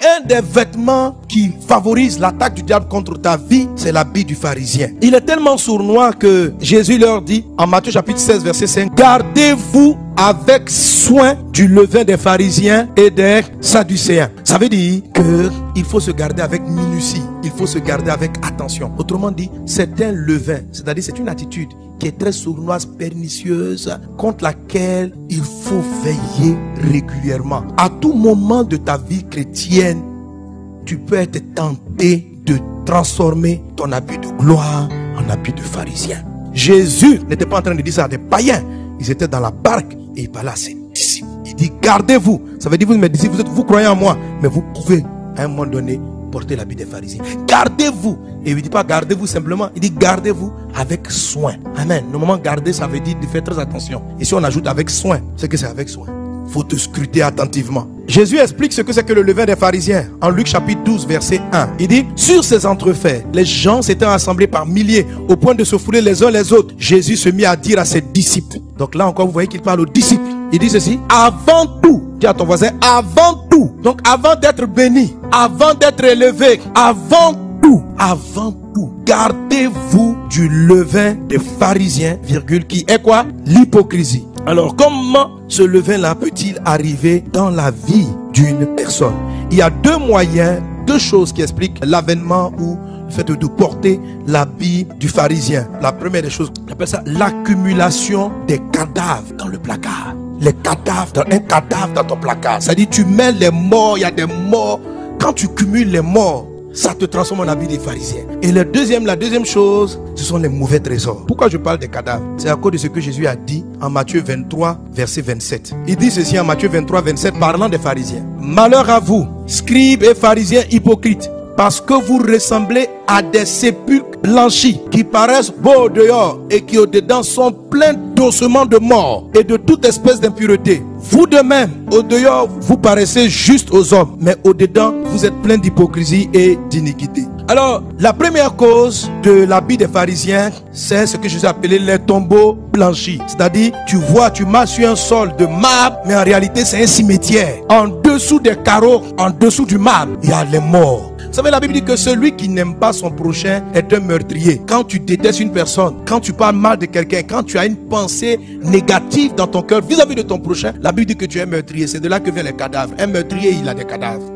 un des vêtements qui favorise l'attaque du diable contre ta vie, c'est l'habit du pharisien. Il est tellement sournois que Jésus leur dit, en Matthieu chapitre 16, verset 5, gardez-vous avec soin du levain des pharisiens et des sadducéens. Ça veut dire qu'il faut se garder avec minutie. Il faut se garder avec attention. Autrement dit, c'est un levain. C'est-à-dire, c'est une attitude qui est très sournoise, pernicieuse, contre laquelle il faut veiller régulièrement. À tout moment de ta vie chrétienne, tu peux être tenté de transformer ton habit de gloire en habit de pharisien. Jésus n'était pas en train de dire ça à des païens. Ils étaient dans la barque et il parlait à ses disciples. Il dit, gardez-vous. Ça veut dire, vous mes disciples, vous croyez en moi, mais vous pouvez à un moment donné porter l'habit des pharisiens. Gardez-vous. Et il ne dit pas gardez-vous simplement, il dit gardez-vous avec soin. Amen. Normalement, garder, ça veut dire de faire très attention. Et si on ajoute avec soin, c'est que c'est avec soin. Il faut te scruter attentivement. Jésus explique ce que c'est que le levain des pharisiens en Luc chapitre 12 verset 1. Il dit, sur ces entrefaits, les gens s'étaient rassemblés par milliers au point de se fouler les uns les autres. Jésus se mit à dire à ses disciples. Donc là encore, vous voyez qu'il parle aux disciples. Il dit ceci, avant tout, dis à ton voisin, avant tout. Donc avant d'être béni, avant d'être élevé, avant tout, gardez-vous du levain des pharisiens, virgule, qui est quoi? L'hypocrisie. Alors, comment ce levain-là peut-il arriver dans la vie d'une personne? Il y a deux moyens, deux choses qui expliquent l'avènement ou le fait de porter l'habit du pharisien. La première des choses, on appelle ça l'accumulation des cadavres dans le placard. Les cadavres, un cadavre dans ton placard. C'est-à-dire, tu mets les morts, il y a des morts. Quand tu cumules les morts, ça te transforme en habit des pharisiens. Et la deuxième chose, ce sont les mauvais trésors. Pourquoi je parle des cadavres? C'est à cause de ce que Jésus a dit en Matthieu 23, verset 27. Il dit ceci en Matthieu 23, 27, parlant des pharisiens. Malheur à vous, scribes et pharisiens hypocrites, parce que vous ressemblez à des sépulcres blanchis qui paraissent beaux au dehors et qui au dedans sont pleins d'ossements de mort et de toute espèce d'impureté. Vous de même, au dehors, vous paraissez juste aux hommes, mais au dedans, vous êtes pleins d'hypocrisie et d'iniquité. Alors, la première cause de l'habit des pharisiens, c'est ce que je vous ai appelé les tombeaux blanchis. C'est-à-dire, tu marches sur un sol de marbre, mais en réalité, c'est un cimetière. En dessous des carreaux, en dessous du marbre, il y a les morts. Vous savez, la Bible dit que celui qui n'aime pas son prochain est un meurtrier. Quand tu détestes une personne, quand tu parles mal de quelqu'un, quand tu as une pensée négative dans ton cœur vis-à-vis de ton prochain, la Bible dit que tu es un meurtrier. C'est de là que viennent les cadavres. Un meurtrier, il a des cadavres.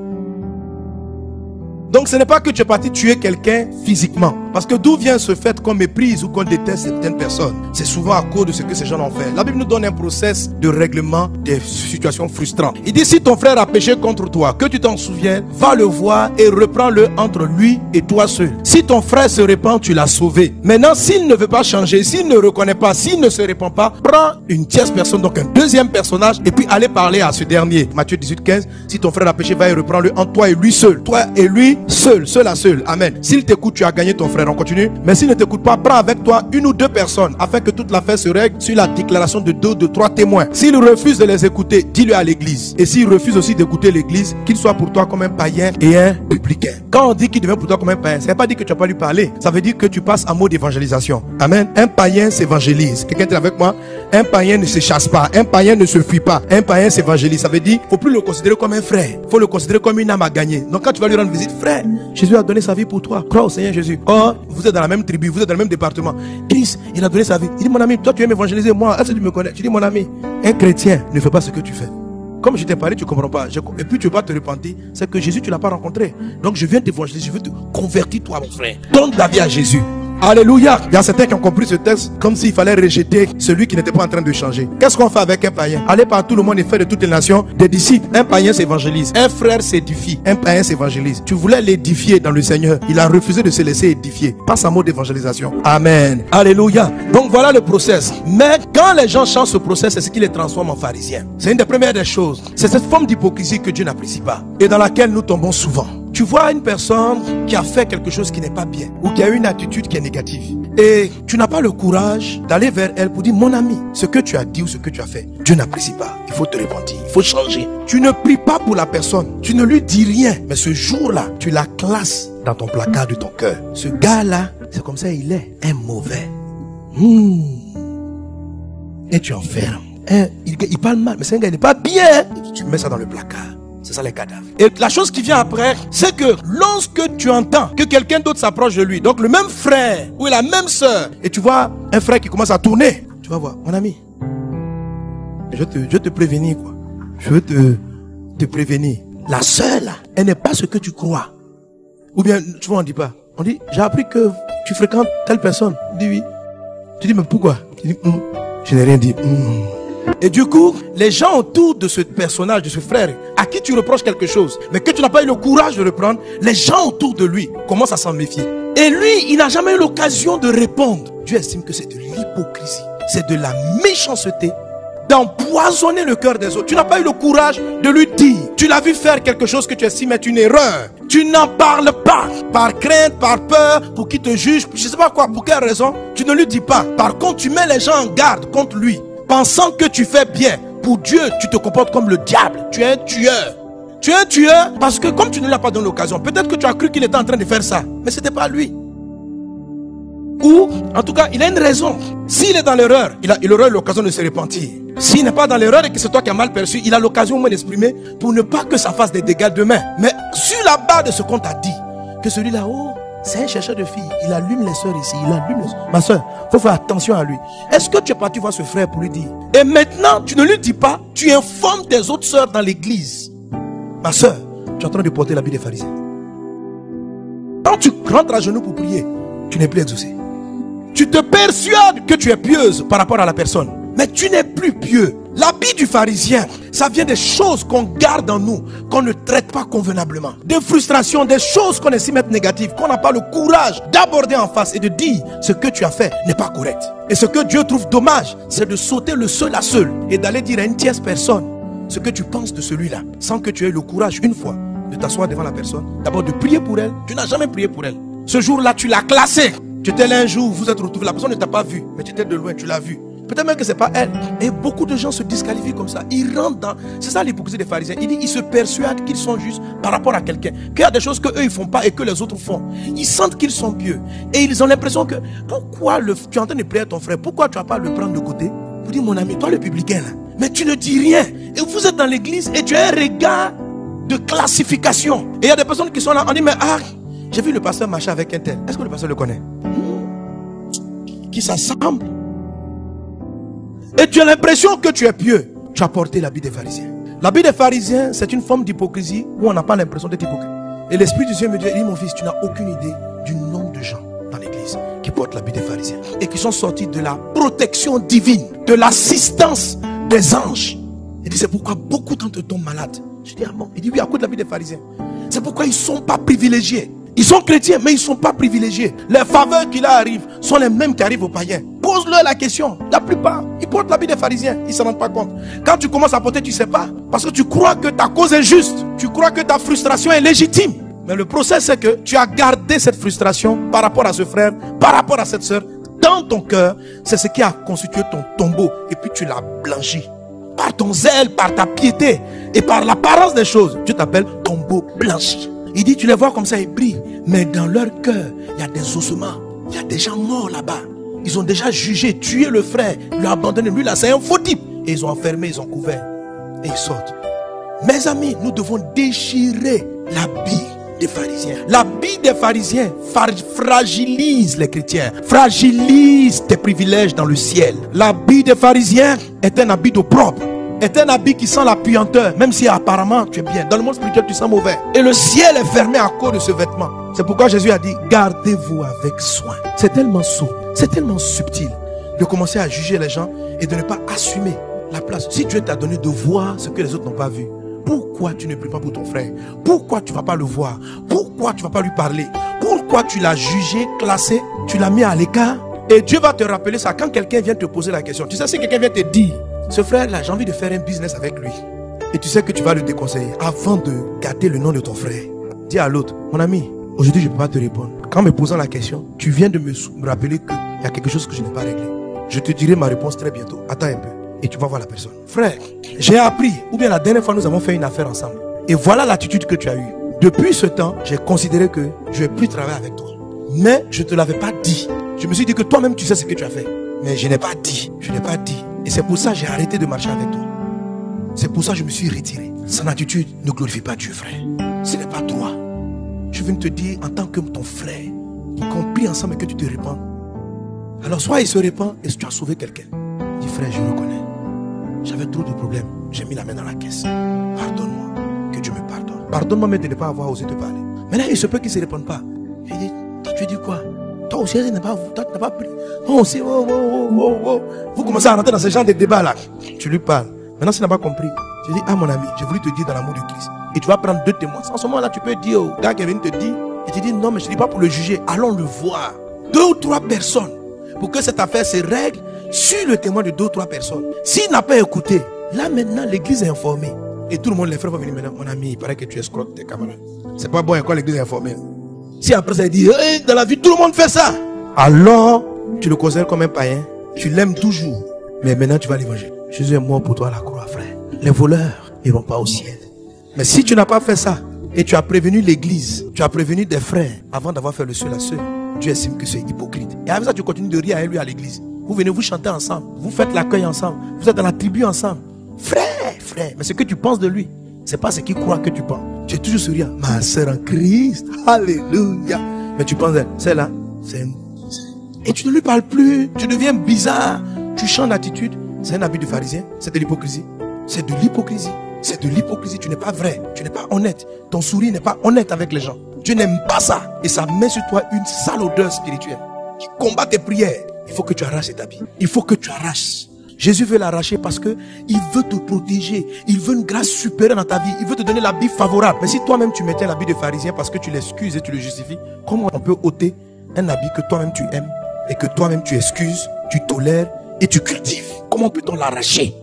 Donc ce n'est pas que tu es parti tuer quelqu'un physiquement. Parce que d'où vient ce fait qu'on méprise ou qu'on déteste certaines personnes? C'est souvent à cause de ce que ces gens ont fait. La Bible nous donne un process de règlement des situations frustrantes. Il dit, si ton frère a péché contre toi, que tu t'en souviens, va le voir et reprends-le entre lui et toi seul. Si ton frère se répand, tu l'as sauvé. Maintenant, s'il ne veut pas changer, s'il ne reconnaît pas, s'il ne se répand pas, prends une tierce personne, donc un deuxième personnage, et puis allez parler à ce dernier. Matthieu 18, 15, si ton frère a péché, va et reprends-le entre toi et lui seul. Toi et lui seul à seul. Amen. S'il t'écoute, tu as gagné ton frère. On continue. Mais s'il ne t'écoute pas, prends avec toi une ou deux personnes afin que toute l'affaire se règle sur la déclaration de 2 ou 3 témoins. S'il refuse de les écouter, dis-le à l'église. Et s'il refuse aussi d'écouter l'église, qu'il soit pour toi comme un païen et un publicain. Quand on dit qu'il devient pour toi comme un païen, ça ne veut pas dire que tu n'as pas lui parler. Ça veut dire que tu passes en mode d'évangélisation. Amen. Un païen s'évangélise. Quelqu'un est avec moi? Un païen ne se chasse pas. Un païen ne se fuit pas. Un païen s'évangélise. Ça veut dire qu'il ne faut plus le considérer comme un frère. Il faut le considérer comme une âme à gagner. Donc quand tu vas lui rendre visite, frère, Jésus a donné sa vie pour toi. Crois au Seigneur Jésus. Oh, vous êtes dans la même tribu, vous êtes dans le même département. Christ, il a donné sa vie. Il dit, mon ami, toi tu aimes évangéliser, moi, est-ce que tu me connais? Tu dis, mon ami, un chrétien ne fait pas ce que tu fais. Comme je t'ai parlé, tu ne comprends pas. Et puis tu ne vas pas te repentir. C'est que Jésus, tu ne l'as pas rencontré. Donc je viens t'évangéliser, je veux te convertir toi, mon frère. Donne ta vie à Jésus. Alléluia. Il y a certains qui ont compris ce texte comme s'il fallait rejeter celui qui n'était pas en train de changer. Qu'est-ce qu'on fait avec un païen? Aller par tout le monde et faire de toutes les nations des disciples. Un païen s'évangélise. Un frère s'édifie. Un païen s'évangélise. Tu voulais l'édifier dans le Seigneur. Il a refusé de se laisser édifier. Passe un mot d'évangélisation. Amen. Alléluia. Donc voilà le process. Mais quand les gens changent ce process, c'est ce qui les transforme en pharisiens. C'est une des premières des choses. C'est cette forme d'hypocrisie que Dieu n'apprécie pas et dans laquelle nous tombons souvent. Tu vois une personne qui a fait quelque chose qui n'est pas bien ou qui a une attitude qui est négative et tu n'as pas le courage d'aller vers elle pour dire, mon ami, ce que tu as dit ou ce que tu as fait, Dieu n'apprécie pas. Il faut te repentir, il faut changer. Tu ne pries pas pour la personne, tu ne lui dis rien, mais ce jour-là, tu la classes dans ton placard de ton cœur. Ce gars-là, c'est comme ça, il est un mauvais. Et tu enfermes. Il parle mal, mais c'est un gars, il n'est pas bien. Et tu mets ça dans le placard. C'est ça les cadavres. Et la chose qui vient après, c'est que lorsque tu entends que quelqu'un d'autre s'approche de lui, donc le même frère ou la même soeur, et tu vois un frère qui commence à tourner, tu vas voir, mon ami, je veux te prévenir quoi. Je veux te prévenir. La soeur là, elle n'est pas ce que tu crois. Ou bien, tu vois, on dit pas. On dit, j'ai appris que tu fréquentes telle personne. Tu dis oui. Tu dis, mais pourquoi? Tu dis, je n'ai rien dit. Et du coup, les gens autour de ce personnage, de ce frère, à qui tu reproches quelque chose, mais que tu n'as pas eu le courage de reprendre, les gens autour de lui commencent à s'en méfier. Et lui, il n'a jamais eu l'occasion de répondre. Dieu estime que c'est de l'hypocrisie, c'est de la méchanceté, d'empoisonner le cœur des autres. Tu n'as pas eu le courage de lui dire. Tu l'as vu faire quelque chose que tu estimes être une erreur. Tu n'en parles pas. Par crainte, par peur, pour qu'il te juge, je ne sais pas quoi, pour quelle raison. Tu ne lui dis pas. Par contre, tu mets les gens en garde contre lui, pensant que tu fais bien. Pour Dieu, tu te comportes comme le diable. Tu es un tueur. Tu es un tueur parce que comme tu ne lui as pas donné l'occasion, peut-être que tu as cru qu'il était en train de faire ça, mais ce n'était pas lui. Ou, en tout cas, il a une raison. S'il est dans l'erreur, il aura l'occasion de se repentir. S'il n'est pas dans l'erreur et que c'est toi qui as mal perçu, il a l'occasion au moins d'exprimer pour ne pas que ça fasse des dégâts demain. Mais sur la base de ce qu'on t'a dit, que celui-là, oh, c'est un chercheur de filles, il allume les soeurs ici, il allume les soeurs. Ma soeur, il faut faire attention à lui. Est-ce que tu es parti voir ce frère pour lui dire? Et maintenant, tu ne lui dis pas, tu informes tes autres soeurs dans l'église. Ma soeur, tu es en train de porter l'habit des pharisiens. Quand tu rentres à genoux pour prier, tu n'es plus exaucé. Tu te persuades que tu es pieuse par rapport à la personne, mais tu n'es plus pieux. L'habit du pharisien, ça vient des choses qu'on garde en nous, qu'on ne traite pas convenablement. Des frustrations, des choses qu'on estime être négatives, qu'on n'a pas le courage d'aborder en face et de dire ce que tu as fait n'est pas correct. Et ce que Dieu trouve dommage, c'est de sauter le seul à seul et d'aller dire à une tierce personne ce que tu penses de celui-là, sans que tu aies le courage une fois de t'asseoir devant la personne, d'abord de prier pour elle. Tu n'as jamais prié pour elle. Ce jour-là, tu l'as classée. Tu étais là un jour, vous êtes retrouvés, la personne ne t'a pas vu, mais tu étais de loin, tu l'as vu. Peut-être même que ce n'est pas elle. Et beaucoup de gens se disqualifient comme ça. Ils rentrent dans... C'est ça l'hypocrisie des pharisiens. Ils se persuadent qu'ils sont justes par rapport à quelqu'un. Qu'il y a des choses qu'eux ils ne font pas et que les autres font. Ils sentent qu'ils sont pieux. Et ils ont l'impression que... Pourquoi tu es en train de prier à ton frère? Pourquoi tu ne vas pas le prendre de côté? Pour dire, mon ami, toi le publicain là. Mais tu ne dis rien. Et vous êtes dans l'église et tu as un regard de classification. Et il y a des personnes qui sont là. On dit, mais j'ai vu le pasteur marcher avec un tel. Est-ce que le pasteur le connaît? Qui s'assemble. Et tu as l'impression que tu es pieux. Tu as porté l'habit des pharisiens. L'habit des pharisiens, c'est une forme d'hypocrisie où on n'a pas l'impression d'être hypocrite. Et l'Esprit du Dieu me dit, mon fils, tu n'as aucune idée du nombre de gens dans l'église qui portent l'habit des pharisiens et qui sont sortis de la protection divine, de l'assistance des anges. Il dit, c'est pourquoi beaucoup d'entre eux tombent malades. Je dis, ah bon? Il dit, oui, à cause de l'habit des pharisiens. C'est pourquoi ils ne sont pas privilégiés. Ils sont chrétiens, mais ils ne sont pas privilégiés. Les faveurs qui leur arrivent sont les mêmes qui arrivent aux païens. Pose-leur la question. La plupart, ils portent l'habit des pharisiens. Ils ne se rendent pas compte. Quand tu commences à porter, tu ne sais pas. Parce que tu crois que ta cause est juste. Tu crois que ta frustration est légitime. Mais le procès, c'est que tu as gardé cette frustration par rapport à ce frère, par rapport à cette soeur. Dans ton cœur, c'est ce qui a constitué ton tombeau. Et puis tu l'as blanchi. Par ton zèle, par ta piété et par l'apparence des choses. Dieu t'appelle tombeau blanchi. Il dit, tu les vois comme ça, ils brillent. Mais dans leur cœur, il y a des ossements. Il y a des gens morts là-bas. Ils ont déjà jugé, tué le frère, lui abandonné. Lui là, c'est un faux type. Et ils ont enfermé, ils ont couvert. Et ils sortent. Mes amis, nous devons déchirer l'habit des pharisiens. L'habit des pharisiens fragilise les chrétiens. Fragilise tes privilèges dans le ciel. L'habit des pharisiens est un habit d'opprobre. Est un habit qui sent la puanteur, même si apparemment tu es bien. Dans le monde spirituel, tu sens mauvais. Et le ciel est fermé à cause de ce vêtement. C'est pourquoi Jésus a dit, gardez-vous avec soin. C'est tellement sourd, c'est tellement subtil de commencer à juger les gens et de ne pas assumer la place. Si Dieu t'a donné de voir ce que les autres n'ont pas vu, pourquoi tu ne pries pas pour ton frère? Pourquoi tu ne vas pas le voir? Pourquoi tu ne vas pas lui parler? Pourquoi tu l'as jugé, classé, tu l'as mis à l'écart? Et Dieu va te rappeler ça quand quelqu'un vient te poser la question. Tu sais, si quelqu'un vient te dire, ce frère-là, j'ai envie de faire un business avec lui. Et tu sais que tu vas le déconseiller. Avant de gâter le nom de ton frère, dis à l'autre, mon ami, aujourd'hui je ne peux pas te répondre. Quand me posant la question, tu viens de me rappeler qu'il y a quelque chose que je n'ai pas réglé. Je te dirai ma réponse très bientôt. Attends un peu. Et tu vas voir la personne. Frère, j'ai appris, ou bien la dernière fois nous avons fait une affaire ensemble. Et voilà l'attitude que tu as eue. Depuis ce temps, j'ai considéré que je ne vais plus travailler avec toi. Mais je ne te l'avais pas dit. Je me suis dit que toi-même tu sais ce que tu as fait. Mais je n'ai pas dit. Je n'ai pas dit. Et c'est pour ça que j'ai arrêté de marcher avec toi. C'est pour ça que je me suis retiré. Son attitude ne glorifie pas Dieu, frère. Ce n'est pas toi. Je viens te dire en tant que ton frère, qu'on prie ensemble et que tu te répands. Alors soit il se répand et tu as sauvé quelqu'un. Il dit, frère, je reconnais. J'avais trop de problèmes. J'ai mis la main dans la caisse. Pardonne-moi. Que Dieu me pardonne. Pardonne-moi même de ne pas avoir osé te parler. Maintenant, il se peut qu'il ne se réponde pas. Je dis, toi, tu dis quoi? Toi aussi, tu n'as pas pris. Toi aussi, Vous commencez à rentrer dans ce genre de débat là. Tu lui parles. Maintenant, s'il n'a pas compris, tu dis, ah mon ami, j'ai voulu te dire dans l'amour de Christ. Et tu vas prendre 2 témoins. En ce moment-là, tu peux dire au gars qui vient te dire, et tu dis, non, mais je ne dis pas pour le juger. Allons le voir. 2 ou 3 personnes. Pour que cette affaire se règle sur le témoin de 2 ou 3 personnes. S'il n'a pas écouté, là maintenant, l'église est informée. Et tout le monde, les frères vont venir maintenant. Mon ami, il paraît que tu escroques tes camarades. C'est pas bon, et quoi l'église est informée. Si après ça, il dit, hey, dans la vie, tout le monde fait ça. Alors, tu le considères comme un païen. Tu l'aimes toujours. Mais maintenant, tu vas l'évangile. Jésus est mort pour toi à la croix, frère. Les voleurs n'iront pas au ciel. Mais si tu n'as pas fait ça, et tu as prévenu l'église, tu as prévenu des frères, avant d'avoir fait le seul à ceux, Dieu estime que c'est hypocrite. Et avec ça, tu continues de rire à lui à l'église. Vous venez, vous chanter ensemble. Vous faites l'accueil ensemble. Vous êtes dans la tribu ensemble. Frère. Mais ce que tu penses de lui, c'est pas ce qu'il croit que tu penses. Tu es toujours souriant. Ma sœur en Christ. Alléluia. Mais tu penses, celle-là, c'est... Et tu ne lui parles plus. Tu deviens bizarre. Tu changes d'attitude. C'est un habit de pharisien. C'est de l'hypocrisie. C'est de l'hypocrisie. C'est de l'hypocrisie. Tu n'es pas vrai. Tu n'es pas honnête. Ton sourire n'est pas honnête avec les gens. Dieu n'aime pas ça. Et ça met sur toi une sale odeur spirituelle qui combat tes prières. Il faut que tu arraches cet habit. Il faut que tu arraches. Jésus veut l'arracher parce que il veut te protéger. Il veut une grâce supérieure dans ta vie. Il veut te donner l'habit favorable. Mais si toi-même tu mettais l'habit de pharisien parce que tu l'excuses et tu le justifies, comment on peut ôter un habit que toi-même tu aimes et que toi-même tu excuses, tu tolères et tu cultives? Comment peut-on l'arracher?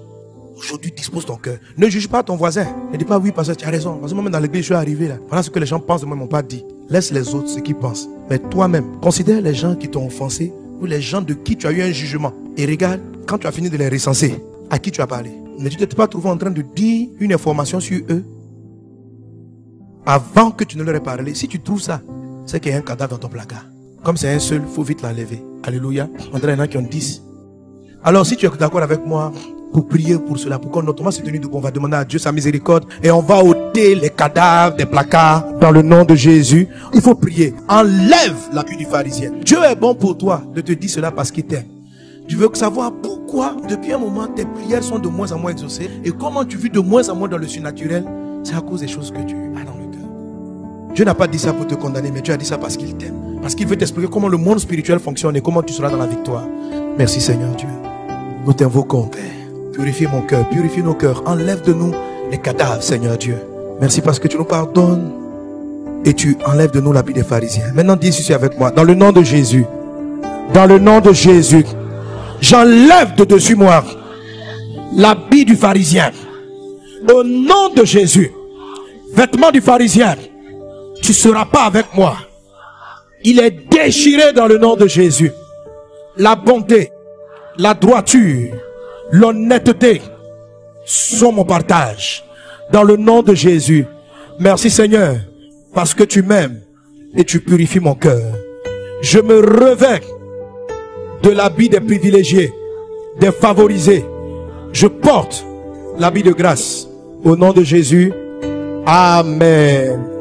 Aujourd'hui, dispose ton cœur. Ne juge pas ton voisin. Ne dis pas oui parce que tu as raison. Parce que moi-même dans l'église, je suis arrivé là. Voilà ce que les gens pensent de moi, ils m'ont pas dit. Laisse les autres ce qu'ils pensent. Mais toi-même, considère les gens qui t'ont offensé ou les gens de qui tu as eu un jugement. Et regarde, quand tu as fini de les recenser, à qui tu as parlé. Mais tu ne t'es pas trouvé en train de dire une information sur eux avant que tu ne leur aies parlé. Si tu trouves ça, c'est qu'il y a un cadavre dans ton placard. Comme c'est un seul, il faut vite l'enlever. Alléluia. On dirait qu'il y en a qui ont 10. Alors si tu es d'accord avec moi pour prier pour cela, pour qu'on notamment se tenir debout, on va demander à Dieu sa miséricorde et on va ôter les cadavres des placards dans le nom de Jésus. Il faut prier. Enlève l'appui du pharisien. Dieu est bon pour toi de te dire cela parce qu'il t'aime. Tu veux savoir pourquoi depuis un moment tes prières sont de moins en moins exaucées et comment tu vis de moins en moins dans le surnaturel. C'est à cause des choses que tu as dans le cœur. Dieu n'a pas dit ça pour te condamner, mais Dieu a dit ça parce qu'il t'aime. Parce qu'il veut t'expliquer comment le monde spirituel fonctionne et comment tu seras dans la victoire. Merci Seigneur Dieu. Nous t'invoquons Père. Purifie mon cœur, purifie nos cœurs. Enlève de nous les cadavres Seigneur Dieu. Merci parce que tu nous pardonnes et tu enlèves de nous l'habit des pharisiens. Maintenant dis ceci avec moi. Dans le nom de Jésus. Dans le nom de Jésus. J'enlève de dessus moi l'habit du pharisien. Au nom de Jésus. Vêtement du pharisien. Tu ne seras pas avec moi. Il est déchiré dans le nom de Jésus. La bonté, la droiture, l'honnêteté sont mon partage. Dans le nom de Jésus. Merci Seigneur. Parce que tu m'aimes et tu purifies mon cœur. Je me revêts de l'habit des privilégiés, des favorisés. Je porte l'habit de grâce. Au nom de Jésus. Amen.